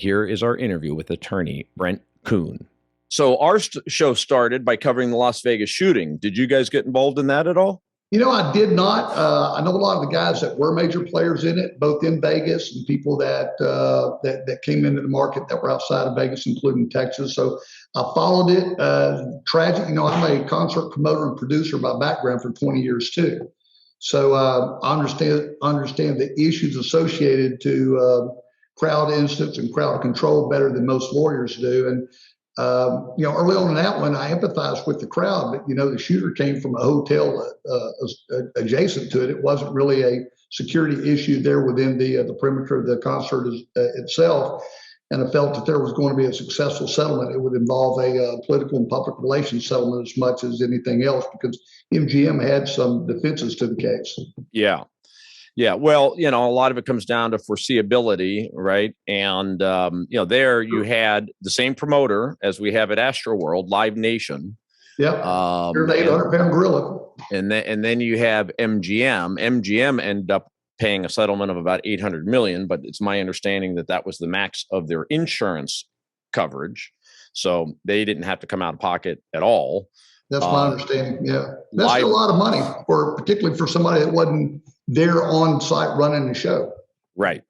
Here is our interview with attorney Brent Coon. So our show started by covering the Las Vegas shooting. Did you guys get involved in that at all? I did not. I know a lot of the guys that were major players in it, both in Vegas and people that came into the market that were outside of Vegas, including Texas. So I followed it. Tragic. I'm a concert promoter and producer by background for 20 years too. So I understand the issues associated to crowd incidents and crowd control better than most lawyers do. And early on in that one, I empathized with the crowd, but the shooter came from a hotel adjacent to it. It wasn't really a security issue there within the perimeter of the concert itself. And I felt that there was going to be a successful settlement. It would involve a political and public relations settlement as much as anything else, because MGM had some defenses to the case. Yeah. Yeah. Well, a lot of it comes down to foreseeability, right? And, there you had the same promoter as we have at Astroworld, Live Nation. Yep. You're an 800-pound gorilla. And then you have MGM. MGM ended up paying a settlement of about $800 million, but it's my understanding that was the max of their insurance coverage. So they didn't have to come out of pocket at all. That's my understanding. Yeah. That's still a lot of money, particularly for somebody that wasn't there on site running the show. Right.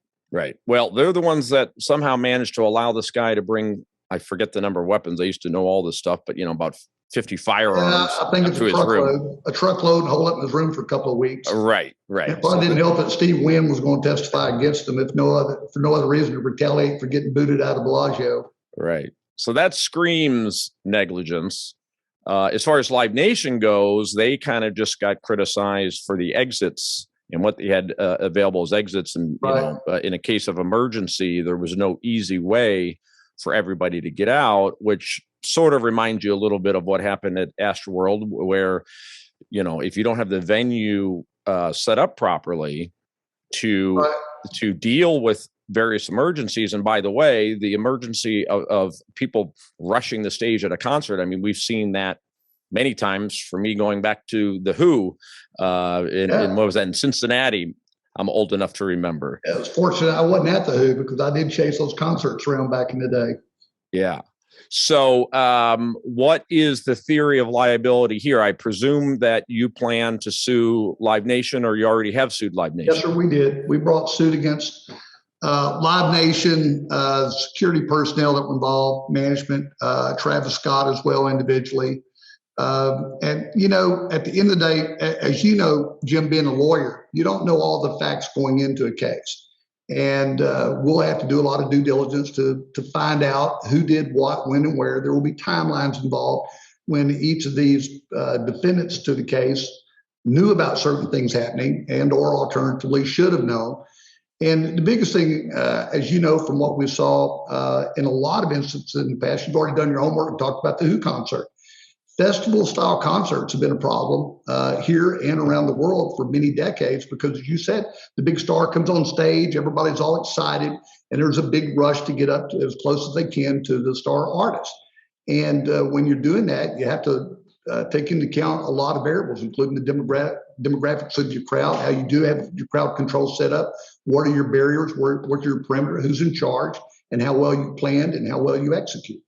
Well, they're the ones that somehow managed to allow this guy to bring, I forget the number of weapons. I used to know all this stuff, but about 50 firearms. I think it's a truckload, and hold up in his room for a couple of weeks. Right. It probably didn't help that Steve Wynn was going to testify against him, for no other reason to retaliate for getting booted out of Bellagio. Right. So that screams negligence. As far as Live Nation goes, they kind of just got criticized for the exits and what they had available as exits. And in a case of emergency, there was no easy way for everybody to get out, which sort of reminds you a little bit of what happened at Astroworld, where, if you don't have the venue set up properly to deal with various emergencies. And by the way, the emergency of people rushing the stage at a concert, I mean, we've seen that many times. For me, going back to the Who in what was that, in Cincinnati, I'm old enough to remember. Yeah, it was fortunate I wasn't at the Who, because I did chase those concerts around back in the day. Yeah. So what is the theory of liability here? I presume that you plan to sue Live Nation, or you already have sued Live Nation. Yes, sir, we did. We brought suit against Live Nation, security personnel that were involved, management, Travis Scott as well individually. And, at the end of the day, as you know, Jim, being a lawyer, you don't know all the facts going into a case. And we'll have to do a lot of due diligence to find out who did what, when, and where. There will be timelines involved when each of these defendants to the case knew about certain things happening and or alternatively should have known. And the biggest thing, as you know, from what we saw in a lot of instances in the past, you've already done your homework and talked about the Who concert. Festival-style concerts have been a problem here and around the world for many decades, because, as you said, the big star comes on stage, everybody's all excited, and there's a big rush to get up to as close as they can to the star artist. And when you're doing that, you have to take into account a lot of variables, including the demographics of your crowd, how you do have your crowd control set up, what are your barriers, what's your perimeter, who's in charge, and how well you planned and how well you execute.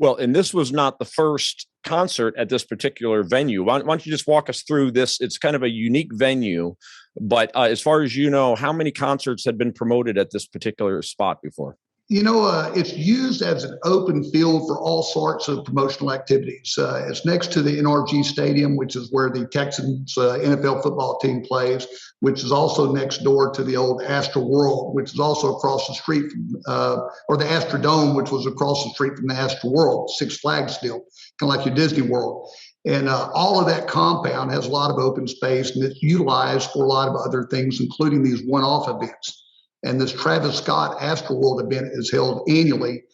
Well, and this was not the first concert at this particular venue. Why don't you just walk us through this? It's kind of a unique venue, but as far as you know, how many concerts had been promoted at this particular spot before? It's used as an open field for all sorts of promotional activities. It's next to the NRG Stadium, which is where the Texans NFL football team plays, which is also next door to the old Astroworld, which is also across the street from, or the Astrodome, which was across the street from the Astroworld, Six Flags still, kind of like your Disney World. And all of that compound has a lot of open space, and it's utilized for a lot of other things, including these one-off events. And this Travis Scott Astroworld event is held annually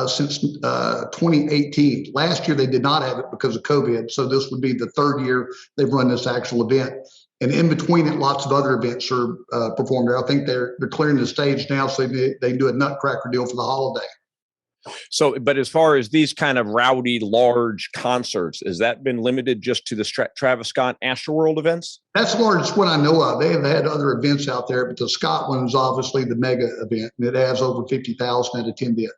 since 2018. Last year, they did not have it because of COVID. So this would be the third year they've run this actual event. And in between it, lots of other events are performed there. I think they're clearing the stage now so they can do a Nutcracker deal for the holiday. So, but as far as these kind of rowdy, large concerts, has that been limited just to the Travis Scott Astroworld events? That's the largest one I know of. They have had other events out there, but the Scott one is obviously the mega event, and it has over 50,000 that attend it.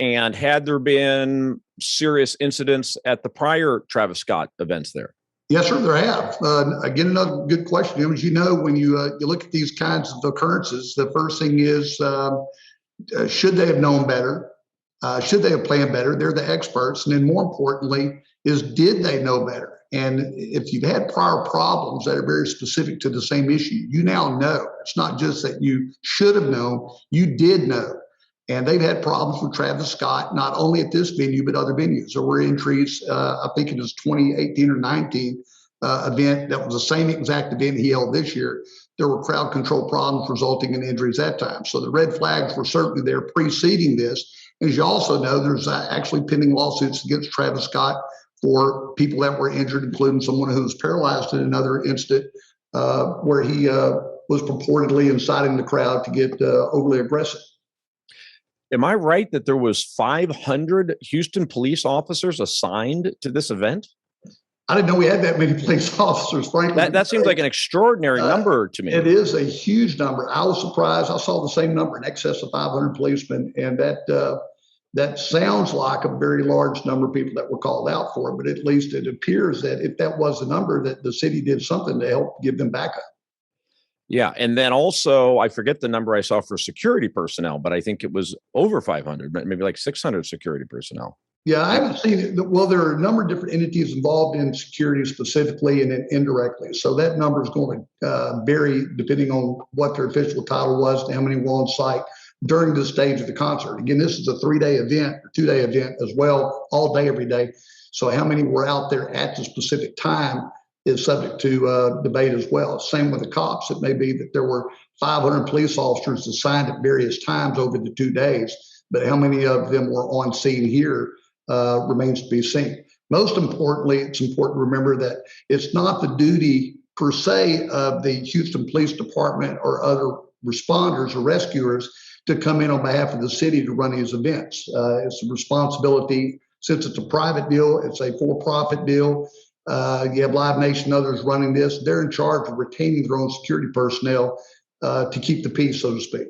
And had there been serious incidents at the prior Travis Scott events there? Yes, sir, there have. Again, another good question. As you know, when you look at these kinds of occurrences, the first thing is, should they have known better? Should they have planned better? They're the experts. And then more importantly is, did they know better? And if you've had prior problems that are very specific to the same issue, you now know. It's not just that you should have known, you did know. And they've had problems with Travis Scott, not only at this venue, but other venues. There were entries, I think it was 2018 or 19 event that was the same exact event he held this year. There were crowd control problems resulting in injuries that time. So the red flags were certainly there preceding this. As you also know, there's actually pending lawsuits against Travis Scott for people that were injured, including someone who was paralyzed in another incident where he was purportedly inciting the crowd to get overly aggressive. Am I right that there was 500 Houston police officers assigned to this event? I didn't know we had that many police officers, frankly. That seems like an extraordinary number to me. It is a huge number. I was surprised. I saw the same number, in excess of 500 policemen, and that sounds like a very large number of people that were called out for it, but at least it appears that if that was the number, that the city did something to help give them backup. Yeah. And then also, I forget the number I saw for security personnel, but I think it was over 500, maybe like 600 security personnel. Yeah, I haven't seen it. Well, there are a number of different entities involved in security specifically and then indirectly. So that number is going to vary depending on what their official title was and how many were on site during the stage of the concert. Again, this is a 3-day event or 2-day event as well, all day, every day. So how many were out there at the specific time is subject to debate as well. Same with the cops. It may be that there were 500 police officers assigned at various times over the 2 days, but how many of them were on scene here remains to be seen. Most importantly, it's important to remember that it's not the duty per se of the Houston Police Department or other responders or rescuers to come in on behalf of the city to run these events. It's a responsibility, since it's a private deal, it's a for-profit deal. You have Live Nation and others running this. They're in charge of retaining their own security personnel to keep the peace, so to speak.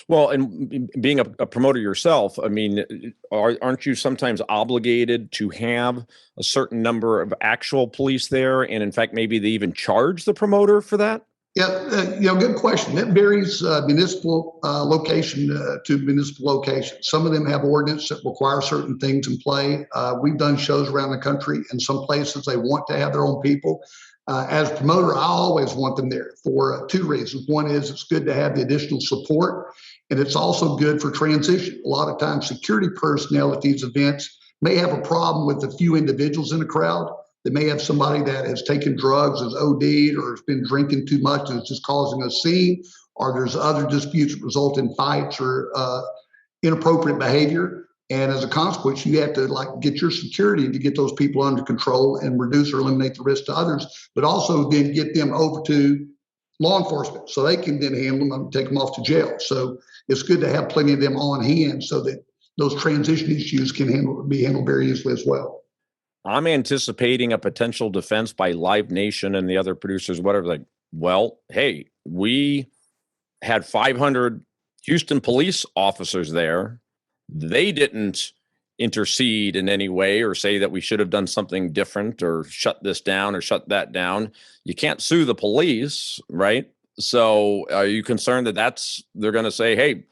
Well, and being a promoter yourself, I mean, aren't you sometimes obligated to have a certain number of actual police there? And in fact, maybe they even charge the promoter for that? Yeah, good question. That varies municipal location to municipal location. Some of them have ordinance that require certain things in play. We've done shows around the country. In some places, they want to have their own people. As a promoter, I always want them there for 2 reasons. One is it's good to have the additional support, and it's also good for transition. A lot of times, security personnel at these events may have a problem with a few individuals in the crowd. They may have somebody that has taken drugs, has OD'd, or has been drinking too much and it's just causing a scene, or there's other disputes that result in fights or inappropriate behavior. And as a consequence, you have to get your security to get those people under control and reduce or eliminate the risk to others, but also then get them over to law enforcement so they can then handle them and take them off to jail. So it's good to have plenty of them on hand so that those transition issues can be handled very easily as well. I'm anticipating a potential defense by Live Nation and the other producers, whatever. Like, well, hey, we had 500 Houston police officers there. They didn't intercede in any way or say that we should have done something different or shut this down or shut that down. You can't sue the police, right? So are you concerned that they're going to say, hey,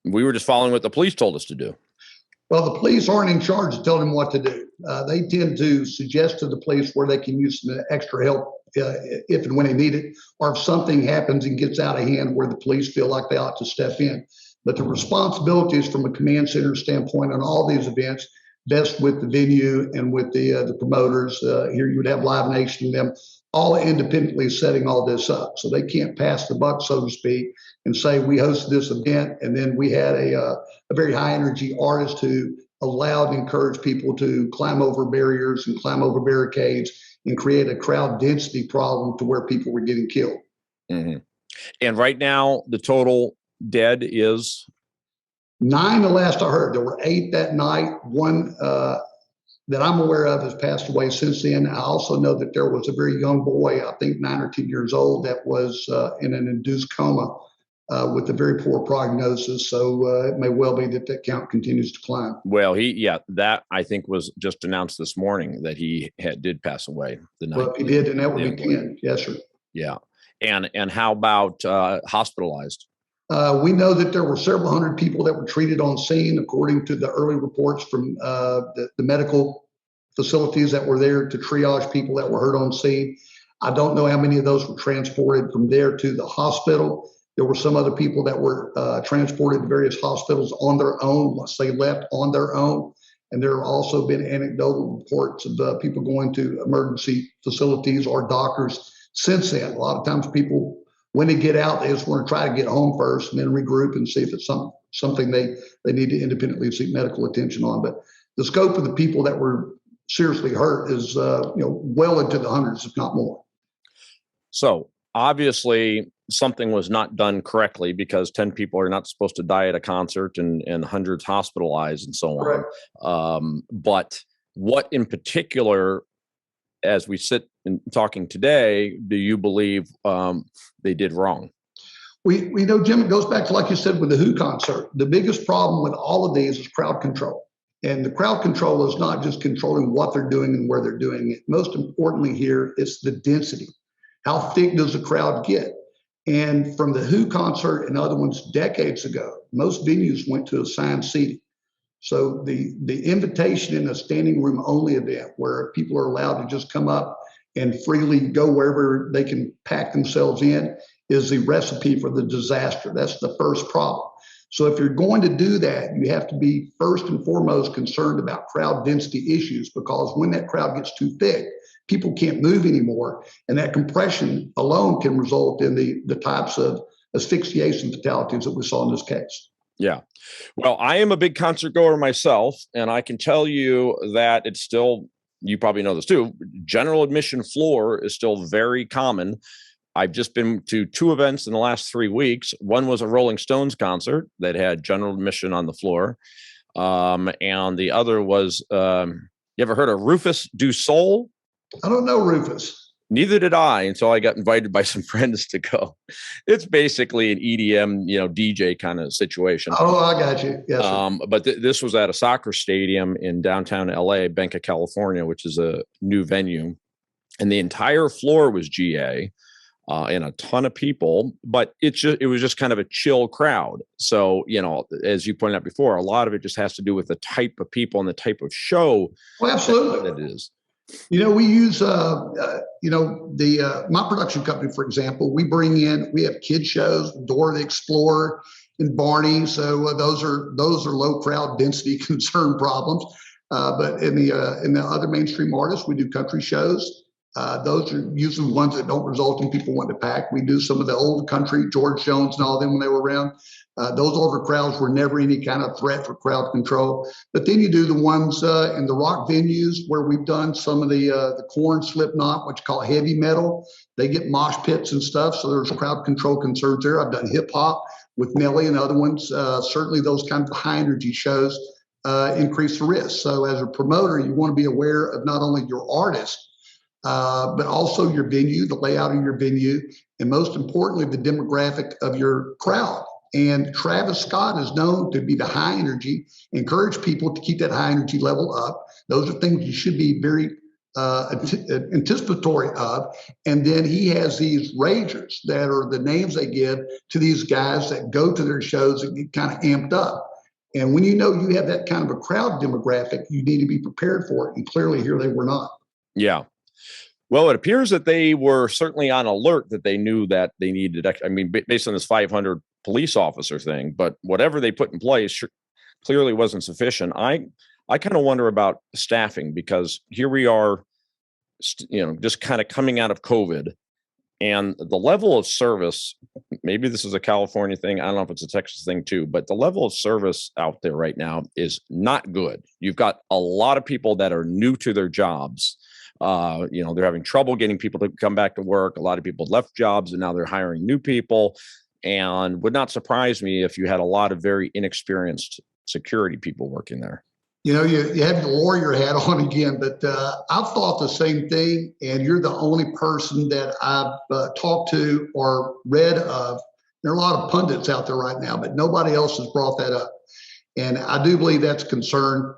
we were just following what the police told us to do? Well, the police aren't in charge of telling them what to do. They tend to suggest to the police where they can use some extra help if and when they need it, or if something happens and gets out of hand where the police feel like they ought to step in. But the responsibilities from a command center standpoint on all these events vests with the venue and with the promoters. Here you would have Live Nation and them all independently setting all this up. So they can't pass the buck, so to speak, and say we hosted this event and then we had a very high energy artist who allowed and encouraged people to climb over barriers and climb over barricades and create a crowd density problem to where people were getting killed. Mm-hmm. And right now, the total dead is 9, the last I heard. There were 8 that night. One that I'm aware of has passed away since then. I also know that there was a very young boy, I think 9 or 10 years old, that was in an induced coma with a very poor prognosis. So it may well be that that count continues to climb. Well, that I think was just announced this morning that he did pass away the night. Well, if he did, then that would be 10. Yes, sir. Yeah. And how about hospitalized? We know that there were several hundred people that were treated on scene, according to the early reports from the medical facilities that were there to triage people that were hurt on scene. I don't know how many of those were transported from there to the hospital. There were some other people that were transported to various hospitals on their own once they left on their own. And there have also been anecdotal reports of people going to emergency facilities or doctors since then. A lot of times people, when they get out, they just want to try to get home first and then regroup and see if it's something they need to independently seek medical attention on. But the scope of the people that were seriously hurt is well into the hundreds, if not more. So obviously something was not done correctly, because 10 people are not supposed to die at a concert and hundreds hospitalized and so on. Correct. But what in particular, as we sit and talking today, do you believe they did wrong? We know, Jim, it goes back to, like you said, with the Who concert. The biggest problem with all of these is crowd control. And the crowd control is not just controlling what they're doing and where they're doing it. Most importantly here, it's the density. How thick does the crowd get? And from the Who concert and other ones decades ago, most venues went to assigned seating. So the invitation in a standing room only event where people are allowed to just come up and freely go wherever they can pack themselves in is the recipe for the disaster. That's the first problem. So if you're going to do that, you have to be first and foremost concerned about crowd density issues, because when that crowd gets too thick, people can't move anymore. And that compression alone can result in the types of asphyxiation fatalities that we saw in this case. Yeah. Well, I am a big concert goer myself, and I can tell you that it's still, you probably know this too, general admission floor is still very common. I've just been to 2 events in the last 3 weeks. One was a Rolling Stones concert that had general admission on the floor. And the other was, you ever heard of Rufus Du Sol? I don't know Rufus. Neither did I until I got invited by some friends to go. It's basically an EDM, DJ kind of situation. Oh, I got you. Yes. But this was at a soccer stadium in downtown LA, Banc of California, which is a new venue. And the entire floor was GA. And a ton of people, but it was just kind of a chill crowd. So, as you pointed out before, a lot of it just has to do with the type of people and the type of show. Well, absolutely. That it is. We use, my production company, for example, we have kid shows, Dora the Explorer and Barney. So those are low crowd density concern problems. But in the other mainstream artists, we do country shows. Those are usually ones that don't result in people wanting to pack. We do some of the old country, George Jones and all of them when they were around. Those older crowds were never any kind of threat for crowd control. But then you do the ones in the rock venues where we've done some of the Korn, Slipknot, what you call heavy metal. They get mosh pits and stuff, so there's crowd control concerns there. I've done hip hop with Nelly and other ones. Certainly those kinds of high energy shows increase the risk. So as a promoter, you want to be aware of not only your artist, but also your venue, the layout of your venue, and most importantly, the demographic of your crowd. And Travis Scott is known to be the high energy, encourage people to keep that high energy level up. Those are things you should be very anticipatory of. And then he has these ragers that are the names they give to these guys that go to their shows and get kind of amped up. And when you have that kind of a crowd demographic, you need to be prepared for it. And clearly here they were not. Yeah. Well, it appears that they were certainly on alert, that they knew that they needed, based on this 500 police officer thing, but whatever they put in place clearly wasn't sufficient. I kind of wonder about staffing, because here we are, just kind of coming out of COVID, and the level of service, maybe this is a California thing, I don't know if it's a Texas thing too, but the level of service out there right now is not good. You've got a lot of people that are new to their jobs. They're having trouble getting people to come back to work. A lot of people left jobs and now they're hiring new people. and would not surprise me if you had a lot of very inexperienced security people working there. You know, you have your lawyer hat on again, but I've thought the same thing, and you're the only person that I've talked to or read of. There are a lot of pundits out there right now, but nobody else has brought that up. And I do believe that's a concern.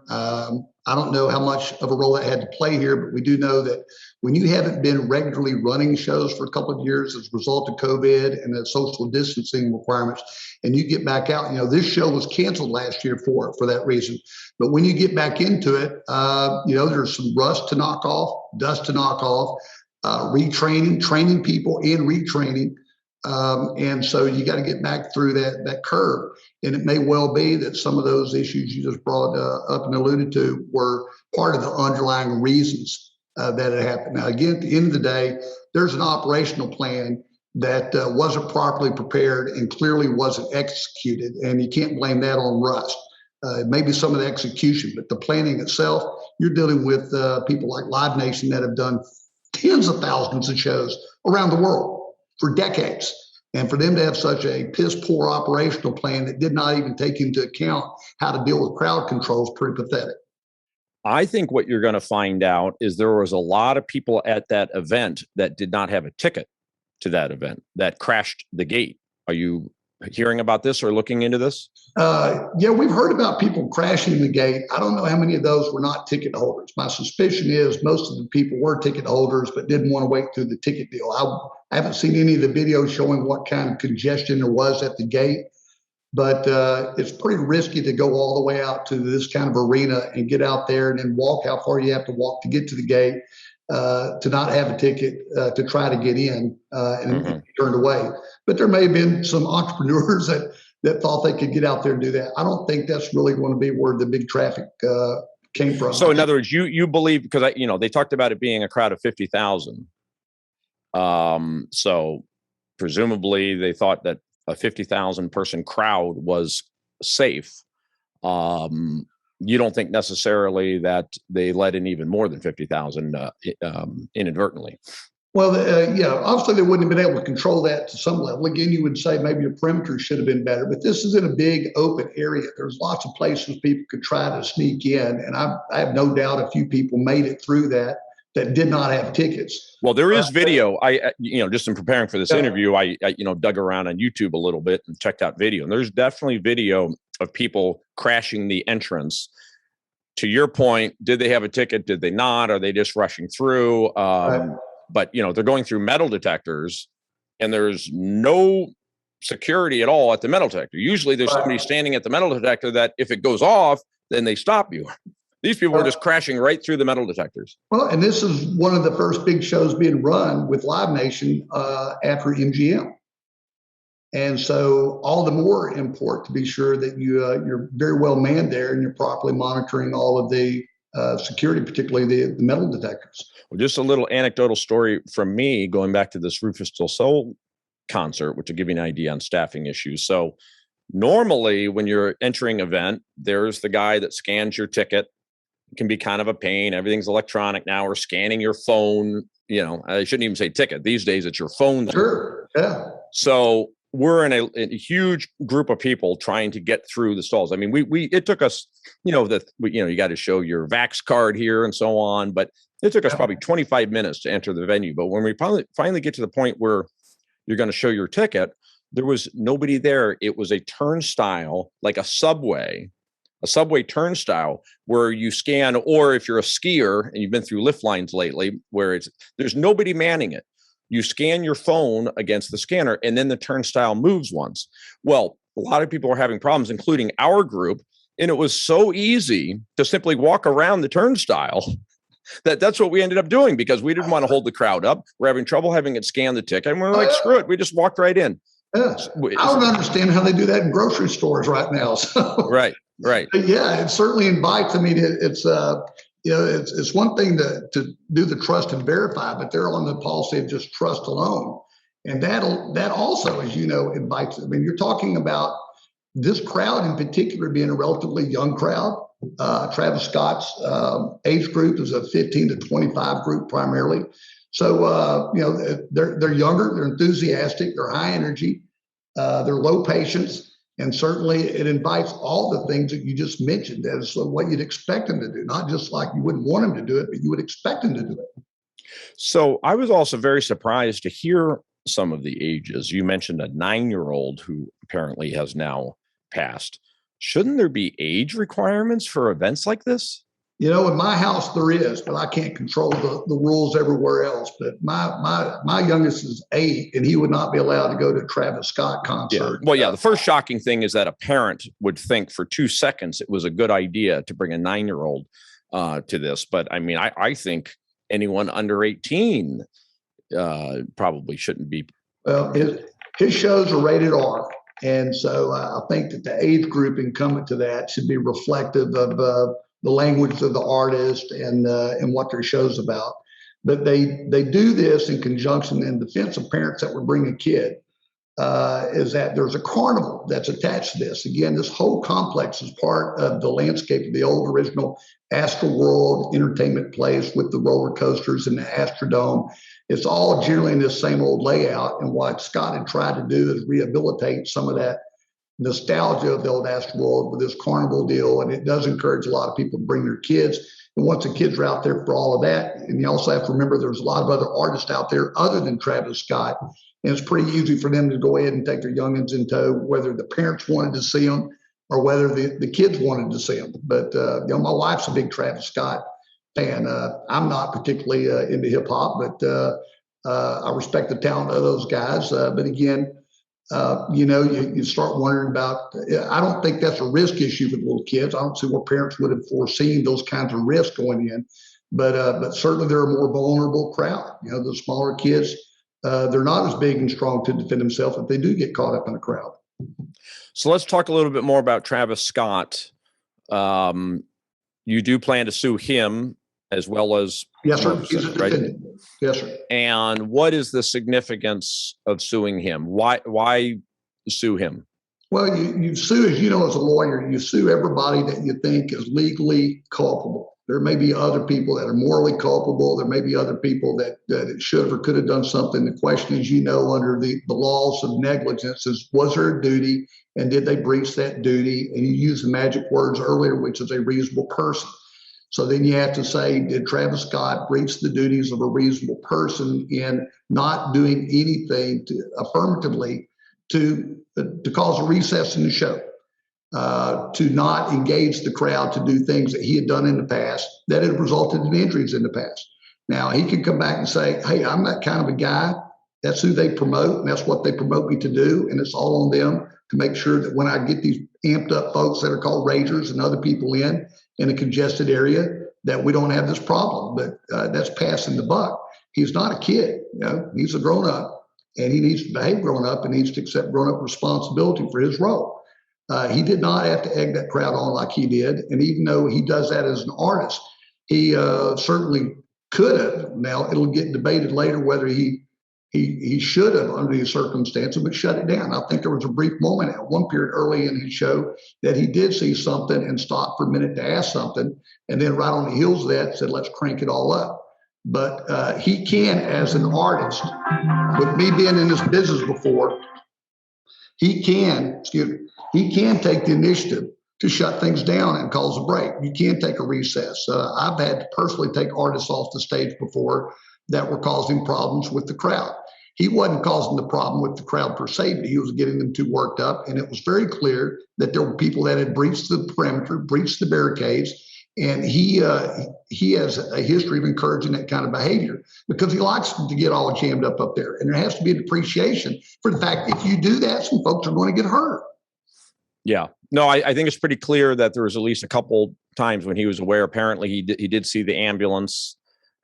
I don't know how much of a role that had to play here, but we do know that when you haven't been regularly running shows for a couple of years as a result of COVID and the social distancing requirements, and you get back out, you know, this show was canceled last year for that reason. But when you get back into it, you know, there's some rust to knock off, dust to knock off, retraining, training people and retraining. And so you got to get back through that curve. And it may well be that some of those issues you just brought up and alluded to were part of the underlying reasons that it happened. Now, again, at the end of the day, there's an operational plan that wasn't properly prepared and clearly wasn't executed. And you can't blame that on rust. Maybe some of the execution, but the planning itself, you're dealing with people like Live Nation that have done tens of thousands of shows around the world for decades. And for them to have such a piss poor operational plan that did not even take into account how to deal with crowd control is pretty pathetic. I think what you're going to find out is there was a lot of people at that event that did not have a ticket to that event that crashed the gate. Are you hearing about this or looking into this? Yeah, we've heard about people crashing the gate. I don't know how many of those were not ticket holders. My suspicion is most of the people were ticket holders, but didn't want to wait through the ticket deal. I haven't seen any of the videos showing what kind of congestion there was at the gate, but it's pretty risky to go all the way out to this kind of arena and get out there and then walk how far you have to walk to get to the gate, to not have a ticket, to try to get in and be turned away. But there may have been some entrepreneurs that thought they could get out there and do that. I don't think that's really going to be where the big traffic came from. So in other words, you believe, because they talked about it being a crowd of 50,000. So presumably they thought that a 50,000 person crowd was safe. You don't think necessarily that they let in even more than 50,000 inadvertently? Well, yeah, obviously they wouldn't have been able to control that to some level. Again, you would say maybe your perimeter should have been better, but this is in a big open area. There's lots of places people could try to sneak in. And I have no doubt a few people made it through that did not have tickets. Well, there is video. Just in preparing for this interview, I dug around on YouTube a little bit and checked out video. And there's definitely video of people crashing the entrance. To your point, did they have a ticket? Did they not? Are they just rushing through? But they're going through metal detectors, and there's no security at all at the metal detector. Usually, there's somebody standing at the metal detector that, if it goes off, then they stop you. These people were just crashing right through the metal detectors. Well, and this is one of the first big shows being run with Live Nation after MGM. And so all the more important to be sure that you're very well manned there and you're properly monitoring all of the security, particularly the metal detectors. Well, just a little anecdotal story from me going back to this Rufus Del Sol concert, which will give you an idea on staffing issues. So normally when you're entering an event, there's the guy that scans your ticket. It can be kind of a pain. Everything's electronic now. We're scanning your phone. I shouldn't even say ticket. These days it's your phone. Sure. Yeah. So we're in a huge group of people trying to get through the stalls. I mean, it took us, you got to show your Vax card here and so on, but it took us probably 25 minutes to enter the venue. But when we finally get to the point where you're going to show your ticket, there was nobody there. It was a turnstile, like a subway turnstile where you scan, or if you're a skier and you've been through lift lines lately, where there's nobody manning it. You scan your phone against the scanner, and then the turnstile moves once. Well, a lot of people are having problems, including our group, and it was so easy to simply walk around the turnstile that's what we ended up doing, because we didn't want to hold the crowd up. We're having trouble having it scan the ticket, and we're like, screw it. We just walked right in. Yeah. I don't understand how they do that in grocery stores right now. So. Right. But yeah, it certainly invites. I mean, it's one thing to do the trust and verify, but they're on the policy of just trust alone, and that also, as you know, invites. I mean, you're talking about this crowd in particular being a relatively young crowd. Travis Scott's age group is a 15 to 25 group primarily. So they're younger, they're enthusiastic, they're high energy. They're low patience. And certainly it invites all the things that you just mentioned as what you'd expect them to do, not just like you wouldn't want them to do it, but you would expect them to do it. So I was also very surprised to hear some of the ages. You mentioned a 9-year-old who apparently has now passed. Shouldn't there be age requirements for events like this? In my house there is, but I can't control the rules everywhere else. But my youngest is 8, and he would not be allowed to go to a Travis Scott concert. Yeah. Well, yeah. The first shocking thing is that a parent would think for 2 seconds it was a good idea to bring a 9-year-old to this. But I mean, I think anyone under 18 probably shouldn't be. Well, his shows are rated R. And so I think that the age group incumbent to that should be reflective of the language of the artist and what their show's about. But they do this in conjunction in defense of parents that would bring a kid, is that there's a carnival that's attached to this. Again, this whole complex is part of the landscape of the old original Astroworld entertainment place with the roller coasters and the Astrodome. It's all generally in this same old layout. And what Scott had tried to do is rehabilitate some of that nostalgia of the old Astroworld with this carnival deal. And it does encourage a lot of people to bring their kids. And once the kids are out there for all of that, and you also have to remember there's a lot of other artists out there other than Travis Scott. And it's pretty easy for them to go ahead and take their youngins in tow, whether the parents wanted to see them or whether the kids wanted to see them. But, my wife's a big Travis Scott fan. I'm not particularly into hip hop, but I respect the talent of those guys. But again, you start wondering about, I don't think that's a risk issue with little kids. I don't see where parents would have foreseen those kinds of risks going in, but certainly they're a more vulnerable crowd. The smaller kids, they're not as big and strong to defend themselves if they do get caught up in a crowd. So let's talk a little bit more about Travis Scott. You do plan to sue him as well as yes, sir. Right? Yes, sir. And what is the significance of suing him? Why sue him? Well, you sue, as as a lawyer, you sue everybody that you think is legally culpable. There may be other people that are morally culpable. There may be other people that should or could have done something. The question is, under the laws of negligence is, was there a duty and did they breach that duty? And you used the magic words earlier, which is a reasonable person. So then you have to say, did Travis Scott breach the duties of a reasonable person in not doing anything affirmatively to cause a recess in the show, to not engage the crowd to do things that he had done in the past that had resulted in injuries in the past? Now, he could come back and say, hey, I'm that kind of a guy. That's who they promote, and that's what they promote me to do. And it's all on them to make sure that when I get these amped up folks that are called ragers and other people in a congested area, that we don't have this problem. But that's passing the buck. He's not a kid. He's a grown up, and he needs to behave grown up and needs to accept grown up responsibility for his role. He did not have to egg that crowd on like he did. And even though he does that as an artist, he certainly could have. Now, it'll get debated later whether he should have under these circumstances, but shut it down. I think there was a brief moment at one period early in his show that he did see something and stopped for a minute to ask something. And then right on the heels of that said, let's crank it all up. But he can, as an artist, with me being in this business before, he can take the initiative to shut things down and cause a break. You can take a recess. I've had to personally take artists off the stage before that were causing problems with the crowd. He wasn't causing the problem with the crowd per se, but he was getting them too worked up. And it was very clear that there were people that had breached the perimeter, breached the barricades. And he has a history of encouraging that kind of behavior because he likes to get all jammed up there. And there has to be an appreciation for the fact if you do that, some folks are going to get hurt. Yeah. No, I think it's pretty clear that there was at least a couple times when he was aware. Apparently, he did see the ambulance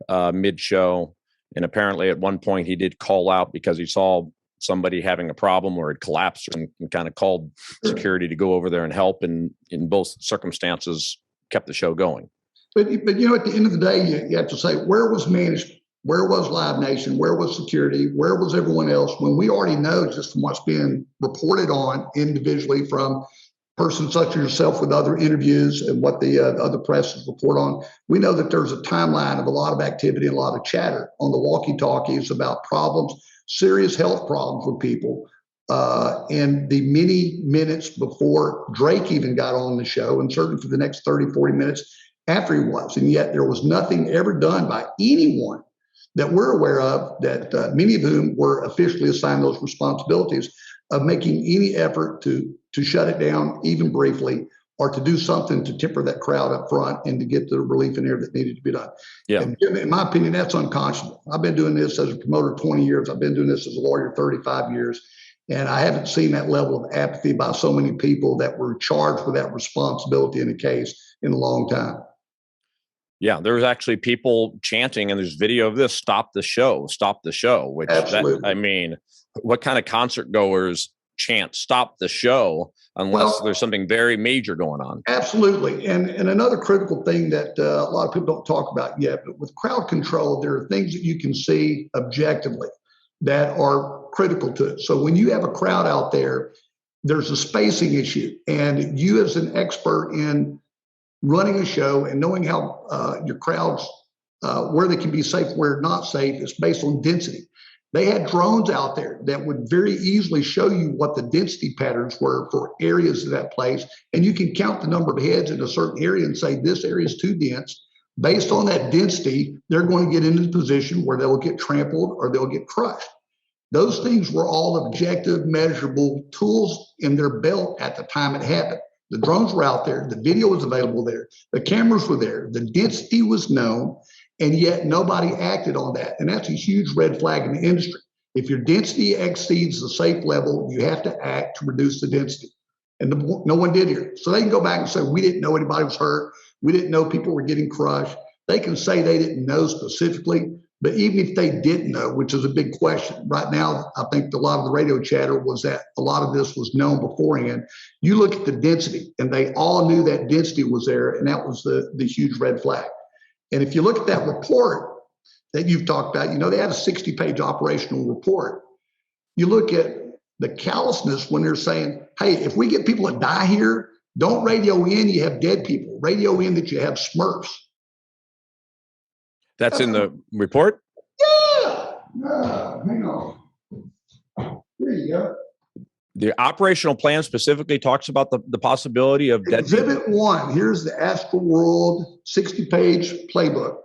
mid-show. And apparently at one point he did call out because he saw somebody having a problem or it collapsed and kind of called security to go over there and help. And in both circumstances, kept the show going. But at the end of the day, you have to say, where was management? Where was Live Nation? Where was security? Where was everyone else? When we already know just from what's being reported on individually from persons such as yourself with other interviews and what the other presses report on, we know that there's a timeline of a lot of activity and a lot of chatter on the walkie-talkies about problems, serious health problems with people in the many minutes before Drake even got on the show, and certainly for the next 30, 40 minutes after he was. And yet there was nothing ever done by anyone that we're aware of, that many of whom were officially assigned those responsibilities, of making any effort to shut it down, even briefly, or to do something to temper that crowd up front and to get the relief in there that needed to be done. Yeah. And in my opinion, that's unconscionable. I've been doing this as a promoter 20 years. I've been doing this as a lawyer 35 years. And I haven't seen that level of apathy by so many people that were charged with that responsibility in a case in a long time. Yeah, there was actually people chanting, and there's video of this, stop the show, which I mean, what kind of concert goers chant stop the show unless there's something very major going on? Absolutely. And another critical thing that a lot of people don't talk about yet, but with crowd control, there are things that you can see objectively that are critical to it. So when you have a crowd out there, there's a spacing issue, and you as an expert in running a show and knowing how your crowds, where they can be safe, where not safe, is based on density. They had drones out there that would very easily show you what the density patterns were for areas of that place. And you can count the number of heads in a certain area and say, this area is too dense. Based on that density, they're going to get into the position where they'll get trampled or they'll get crushed. Those things were all objective, measurable tools in their belt at the time it happened. The drones were out there. The video was available there. The cameras were there. The density was known. And yet nobody acted on that. And that's a huge red flag in the industry. If your density exceeds the safe level, you have to act to reduce the density. And no one did here. So they can go back and say, we didn't know anybody was hurt. We didn't know people were getting crushed. They can say they didn't know specifically. But even if they didn't know, which is a big question, right now, I think a lot of the radio chatter was that a lot of this was known beforehand. You look at the density, and they all knew that density was there, and that was the huge red flag. And if you look at that report that you've talked about, they had a 60-page operational report. You look at the callousness when they're saying, hey, if we get people to die here, don't radio in you have dead people. Radio in that you have Smurfs. That's in the report? Yeah. Hang on. There you go. The operational plan specifically talks about the possibility of dead people. Exhibit 1, here's the Astral World 60-page playbook.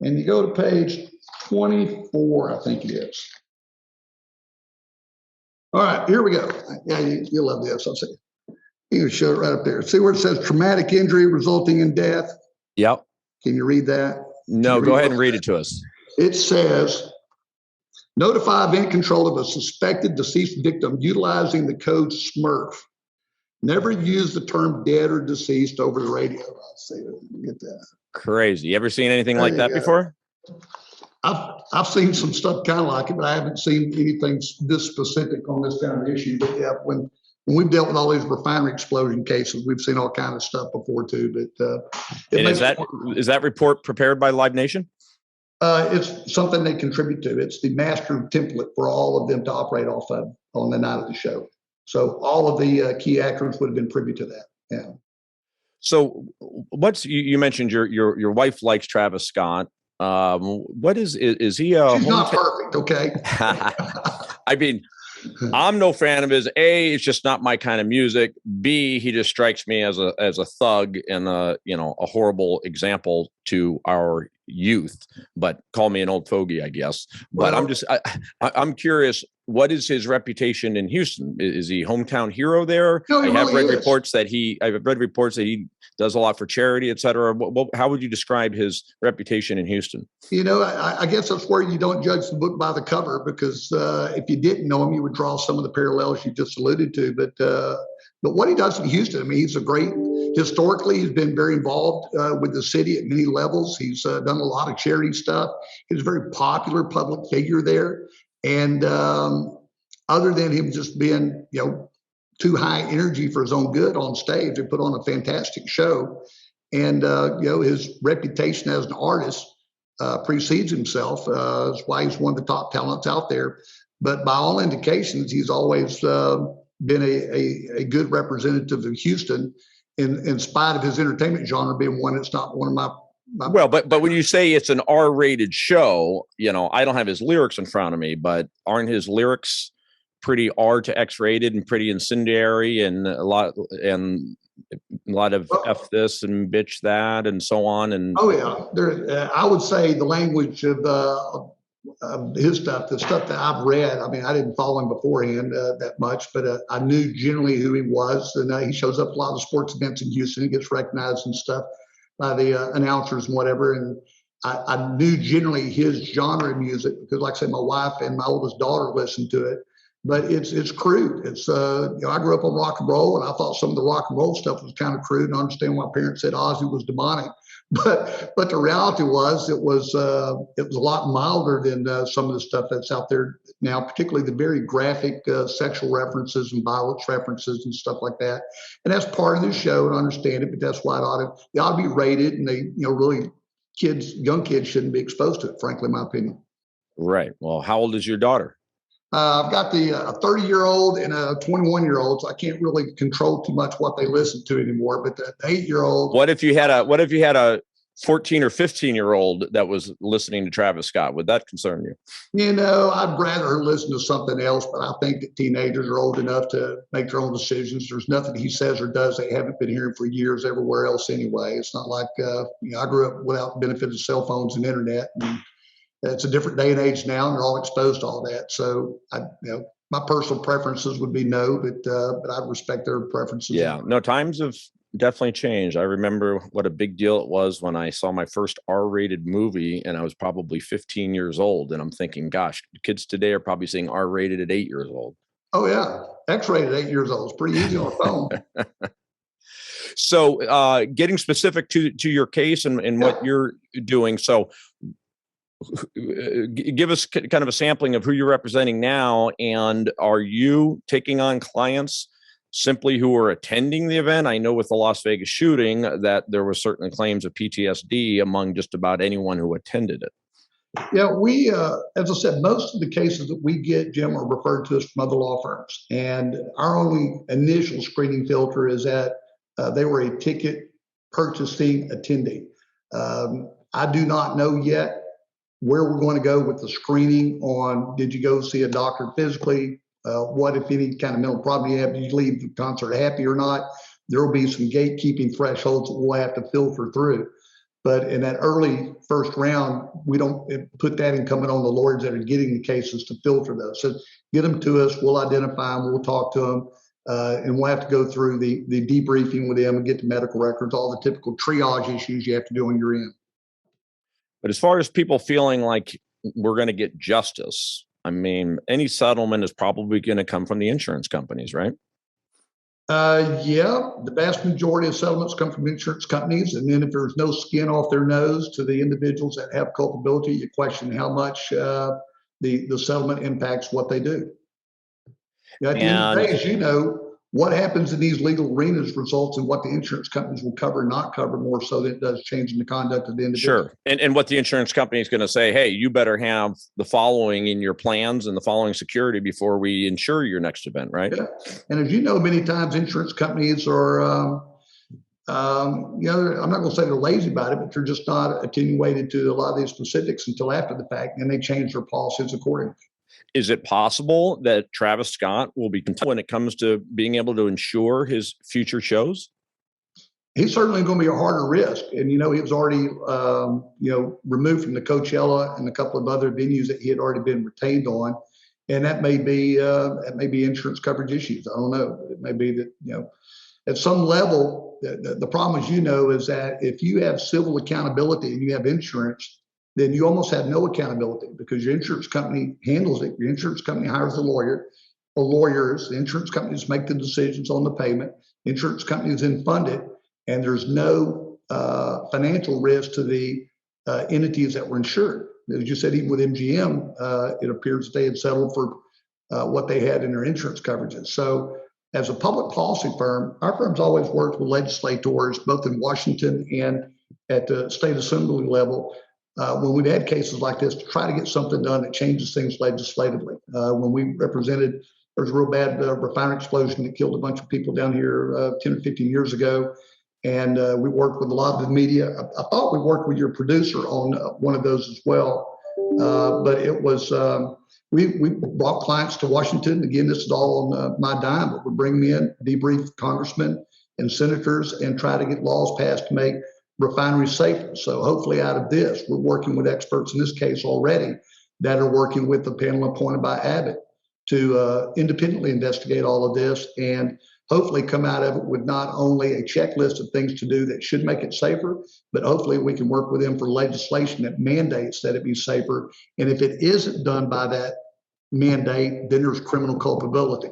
And you go to page 24, I think it is. All right, here we go. Yeah, you'll love this. I'll say. You can show it right up there. See where it says traumatic injury resulting in death? Yep. Can you read that? No, go ahead and read it to us. It says, notify event control of a suspected deceased victim utilizing the code SMURF. Never use the term dead or deceased over the radio. Let's see, get that. Crazy. You ever seen anything like that before? I've seen some stuff kind of like it, but I haven't seen anything this specific on this kind of issue. But yeah, when we've dealt with all these refinery explosion cases, we've seen all kinds of stuff before too. But and is that report prepared by Live Nation? It's something they contribute to. It's the master template for all of them to operate off of on the night of the show. So all of the key actors would have been privy to that. Yeah. So you mentioned your wife likes Travis Scott. What is he? She's not perfect. Okay. I mean, I'm no fan of his. A, it's just not my kind of music. B, he just strikes me as a thug and a horrible example to our youth. But call me an old fogey, I guess. But I'm curious. What is his reputation in Houston? Is he hometown hero there? No, he I've read reports that he does a lot for charity, et cetera. How would you describe his reputation in Houston? I guess that's where you don't judge the book by the cover, because if you didn't know him, you would draw some of the parallels you just alluded to. But what he does in Houston, I mean, historically, he's been very involved with the city at many levels. He's done a lot of charity stuff. He's a very popular public figure there. And other than him just being, too high energy for his own good on stage, he put on a fantastic show. And, his reputation as an artist precedes himself. That's why he's one of the top talents out there. But by all indications, he's always been a good representative of Houston, in spite of his entertainment genre being one that's not one of my Well, but when you say it's an R-rated show, I don't have his lyrics in front of me, but aren't his lyrics pretty R to X rated and pretty incendiary and a lot of F this and bitch that and so on? And oh yeah, I would say the language of his stuff, the stuff that I've read. I mean, I didn't follow him beforehand that much, but I knew generally who he was, and he shows up a lot of sports events in Houston. He gets recognized and stuff by the announcers and whatever. And I knew generally his genre of music because, like I said, my wife and my oldest daughter listened to it. But it's crude. It's I grew up on rock and roll, and I thought some of the rock and roll stuff was kind of crude. And I understand why parents said Ozzy was demonic, but the reality was it was a lot milder than some of the stuff that's out there now, particularly the very graphic sexual references and violence references and stuff like that. And that's part of the show, and I understand it, but that's why it ought to be rated, and they really young kids shouldn't be exposed to it. Frankly, in my opinion. Right. Well, how old is your daughter? I've got a 30-year-old and a 21-year-old, so I can't really control too much what they listen to anymore. But the 8-year-old. What if you had a 14 or 15-year-old that was listening to Travis Scott? Would that concern you? I'd rather her listen to something else, but I think that teenagers are old enough to make their own decisions. There's nothing he says or does they haven't been hearing for years everywhere else anyway. It's not like I grew up without the benefit of cell phones and internet. And it's a different day and age now, and they're all exposed to all that. So, my personal preferences would be no, but I respect their preferences. Yeah, no, times have definitely changed. I remember what a big deal it was when I saw my first R-rated movie, and I was probably 15 years old. And I'm thinking, gosh, kids today are probably seeing R-rated at 8 years old. Oh yeah, X-rated 8 years old. It's pretty easy on a phone. So, getting specific to your case and what you're doing. So, give us kind of a sampling of who you're representing now, and are you taking on clients simply who are attending the event? I know with the Las Vegas shooting that there were certainly claims of PTSD among just about anyone who attended it. Yeah, we, as I said, most of the cases that we get, Jim, are referred to us from other law firms, and our only initial screening filter is that they were a ticket purchasing attendee. I do not know yet where we're going to go with the screening on, did you go see a doctor physically? What, if any, kind of mental problem you have? Did you leave the concert happy or not? There will be some gatekeeping thresholds that we'll have to filter through. But in that early first round, we don't put that incumbent on the lawyers that are getting the cases to filter those. So get them to us, we'll identify them, we'll talk to them, and we'll have to go through the debriefing with them and get the medical records, all the typical triage issues you have to do on your end. But as far as people feeling like we're going to get justice, I mean, any settlement is probably going to come from the insurance companies, right? Yeah, the vast majority of settlements come from insurance companies. And then if there's no skin off their nose to the individuals that have culpability, you question how much the settlement impacts what they do. At the end of the day, as you know, what happens in these legal arenas results in what the insurance companies will cover and not cover, more so than it does changing the conduct of the individual. Sure. And what the insurance company is going to say, hey, you better have the following in your plans and the following security before we insure your next event, right? Yeah. And as you know, many times insurance companies are, I'm not going to say they're lazy about it, but they're just not attenuated to a lot of these specifics until after the fact, and they change their policies accordingly. Is it possible that Travis Scott will be when it comes to being able to insure his future shows? He's certainly going to be a harder risk. And, he was already, removed from the Coachella and a couple of other venues that he had already been retained on. And that may be insurance coverage issues. I don't know. It may be that, at some level, the problem, as you know, is that if you have civil accountability and you have insurance, then you almost have no accountability because your insurance company handles it. Your insurance company hires a lawyer or lawyers. The insurance companies make the decisions on the payment. Insurance companies then fund it, and there's no financial risk to the entities that were insured. As you said, even with MGM, it appears they had settled for what they had in their insurance coverages. So as a public policy firm, our firm's always worked with legislators, both in Washington and at the state assembly level, when we've had cases like this, to try to get something done that changes things legislatively. When we represented, there was a real bad refinery explosion that killed a bunch of people down here 10 or 15 years ago. And we worked with a lot of the media. I thought we worked with your producer on one of those as well. But it was, we brought clients to Washington. Again, this is all on my dime, but we bring them in, debrief congressmen and senators, and try to get laws passed to make refineries safer. So hopefully out of this, we're working with experts in this case already that are working with the panel appointed by Abbott to independently investigate all of this and hopefully come out of it with not only a checklist of things to do that should make it safer, but hopefully we can work with them for legislation that mandates that it be safer. And if it isn't done by that mandate, then there's criminal culpability.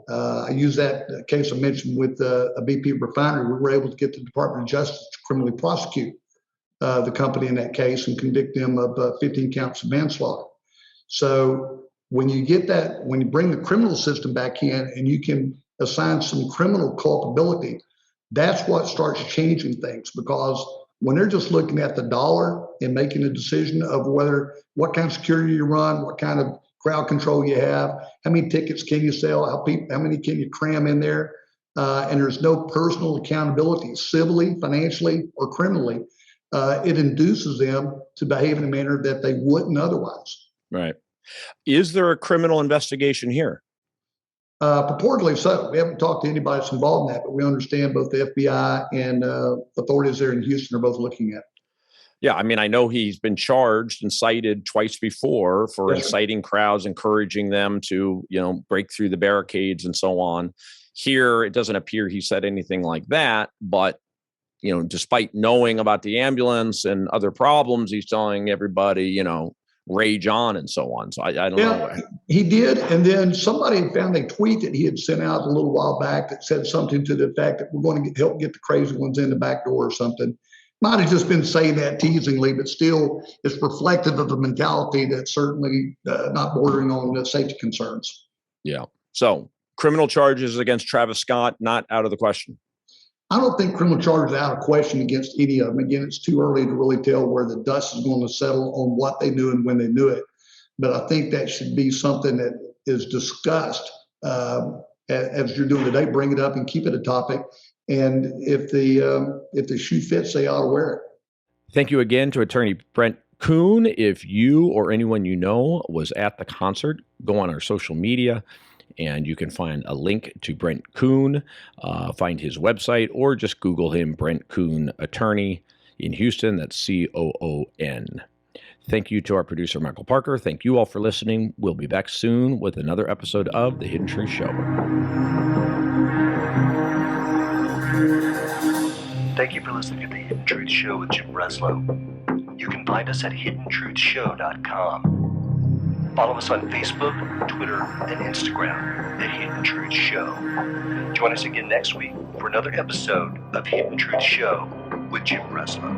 I use that case I mentioned with a BP refinery. We were able to get the Department of Justice to criminally prosecute the company in that case and convict them of 15 counts of manslaughter. So when you get that, when you bring the criminal system back in and you can assign some criminal culpability, that's what starts changing things, because when they're just looking at the dollar and making a decision of what kind of security you run, what kind of crowd control you have, how many tickets can you sell, how many can you cram in there, and there's no personal accountability, civilly, financially, or criminally, it induces them to behave in a manner that they wouldn't otherwise. Right. Is there a criminal investigation here? Purportedly so. We haven't talked to anybody that's involved in that, but we understand both the FBI and authorities there in Houston are both looking at it. Yeah, I mean, I know he's been charged and cited twice before for inciting crowds, encouraging them to, break through the barricades and so on. Here, it doesn't appear he said anything like that, but, despite knowing about the ambulance and other problems, he's telling everybody, rage on and so on. So I don't know. He did. And then somebody found a tweet that he had sent out a little while back that said something to the effect that we're going to help get the crazy ones in the back door or something. Might have just been saying that teasingly, but still it's reflective of a mentality that's certainly not bordering on safety concerns. Yeah. So criminal charges against Travis Scott, not out of the question. I don't think criminal charges are out of question against any of them. Again, it's too early to really tell where the dust is going to settle on what they knew and when they knew it. But I think that should be something that is discussed as you're doing today. Bring it up and keep it a topic. And if the shoe fits, they ought to wear it. Thank you again to Attorney Brent Coon. If you or anyone you know was at the concert, go on our social media and you can find a link to Brent Coon, find his website, or just Google him, Brent Coon Attorney in Houston. That's COON. Thank you to our producer, Michael Parker. Thank you all for listening. We'll be back soon with another episode of The Hidden Truth Show. Thank you for listening to The Hidden Truth Show with Jim Breslow. You can find us at hiddentruthshow.com. Follow us on Facebook, Twitter, and Instagram at Hidden Truth Show. Join us again next week for another episode of Hidden Truth Show with Jim Breslow.